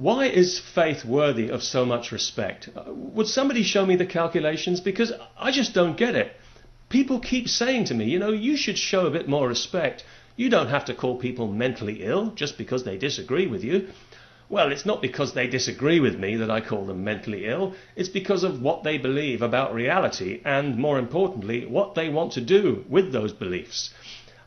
Why is faith worthy of so much respect? Would somebody show me the calculations? Because I just don't get it. People keep saying to me, you know, you should show a bit more respect. You don't have to call people mentally ill just because they disagree with you. Well, it's not because they disagree with me that I call them mentally ill. It's because of what they believe about reality and, more importantly, what they want to do with those beliefs.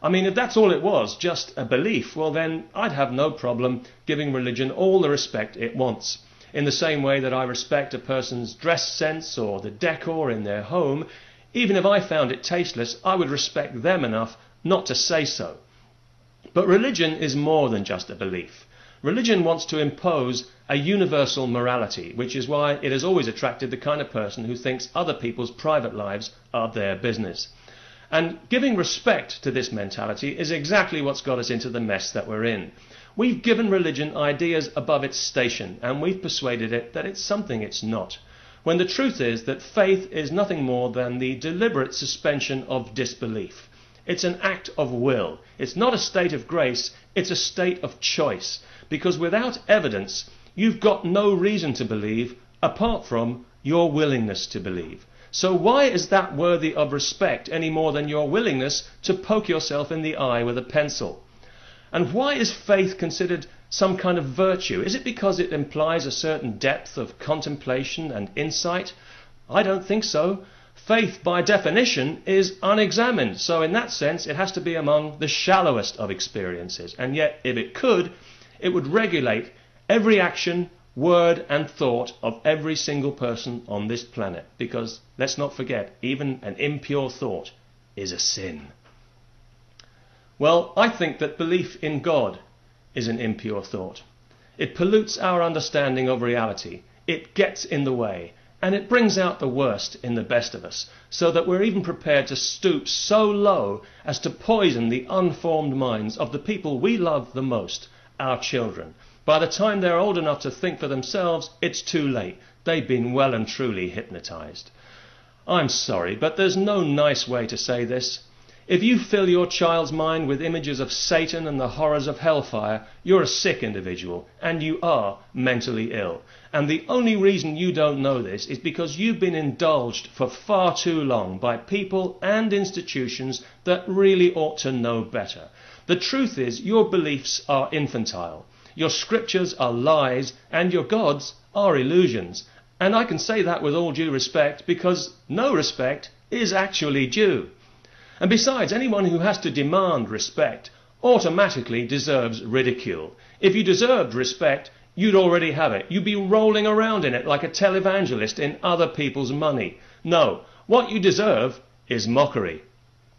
I mean, if that's all it was, just a belief, well then I'd have no problem giving religion all the respect it wants. In the same way that I respect a person's dress sense or the decor in their home, even if I found it tasteless, I would respect them enough not to say so. But religion is more than just a belief. Religion wants to impose a universal morality, which is why it has always attracted the kind of person who thinks other people's private lives are their business. And giving respect to this mentality is exactly what's got us into the mess that we're in. We've given religion ideas above its station, and we've persuaded it that it's something it's not, when the truth is that faith is nothing more than the deliberate suspension of disbelief. It's an act of will. It's not a state of grace, it's a state of choice, because without evidence, you've got no reason to believe apart from your willingness to believe. So why is that worthy of respect any more than your willingness to poke yourself in the eye with a pencil? And why is faith considered some kind of virtue? Is it because it implies a certain depth of contemplation and insight? I don't think so. Faith, by definition, is unexamined, so in that sense it has to be among the shallowest of experiences. And yet, if it could, it would regulate every action, word and thought of every single person on this planet. Because, let's not forget, even an impure thought is a sin. Well, I think that belief in God is an impure thought. It pollutes our understanding of reality. It gets in the way. And it brings out the worst in the best of us, so that we're even prepared to stoop so low as to poison the unformed minds of the people we love the most, our children. By the time they're old enough to think for themselves, it's too late. They've been well and truly hypnotized. I'm sorry, but there's no nice way to say this. If you fill your child's mind with images of Satan and the horrors of hellfire, you're a sick individual, and you are mentally ill. And the only reason you don't know this is because you've been indulged for far too long by people and institutions that really ought to know better. The truth is, your beliefs are infantile. Your scriptures are lies, and your gods are illusions. And I can say that with all due respect, because no respect is actually due. And besides, anyone who has to demand respect automatically deserves ridicule. If you deserved respect, you'd already have it. You'd be rolling around in it like a televangelist in other people's money. No, what you deserve is mockery.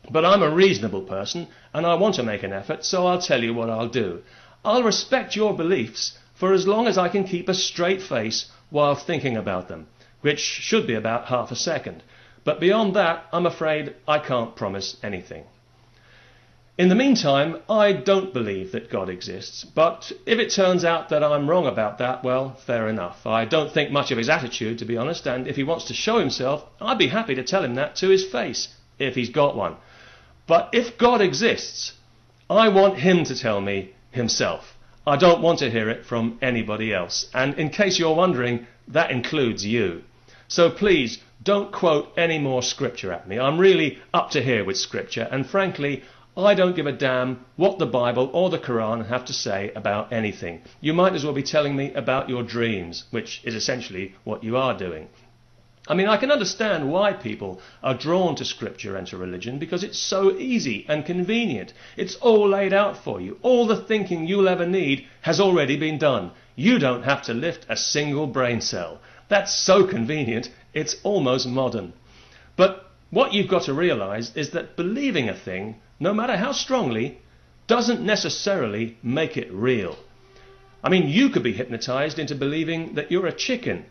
But I'm a reasonable person, and I want to make an effort, so I'll tell you what I'll do. I'll respect your beliefs for as long as I can keep a straight face while thinking about them, which should be about half a second. But beyond that, I'm afraid I can't promise anything. In the meantime, I don't believe that God exists, but if it turns out that I'm wrong about that, well, fair enough. I don't think much of his attitude, to be honest, and if he wants to show himself, I'd be happy to tell him that to his face, if he's got one. But if God exists, I want him to tell me himself. I don't want to hear it from anybody else. And in case you're wondering, that includes you. So please, don't quote any more scripture at me. I'm really up to here with scripture, and frankly, I don't give a damn what the Bible or the Quran have to say about anything. You might as well be telling me about your dreams, which is essentially what you are doing. I mean, I can understand why people are drawn to scripture and to religion, because it's so easy and convenient. It's all laid out for you. All the thinking you'll ever need has already been done. You don't have to lift a single brain cell. That's so convenient, it's almost modern. But what you've got to realize is that believing a thing, no matter how strongly, doesn't necessarily make it real. I mean, you could be hypnotized into believing that you're a chicken,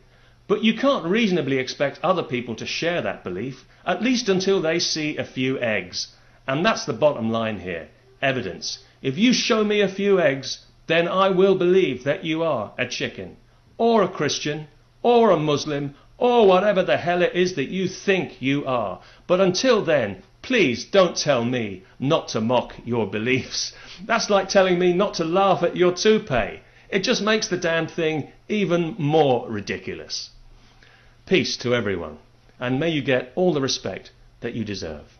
but you can't reasonably expect other people to share that belief, at least until they see a few eggs. And that's the bottom line here, evidence. If you show me a few eggs, then I will believe that you are a chicken, or a Christian, or a Muslim, or whatever the hell it is that you think you are. But until then, please don't tell me not to mock your beliefs. That's like telling me not to laugh at your toupee. It just makes the damn thing even more ridiculous. Peace to everyone, and may you get all the respect that you deserve.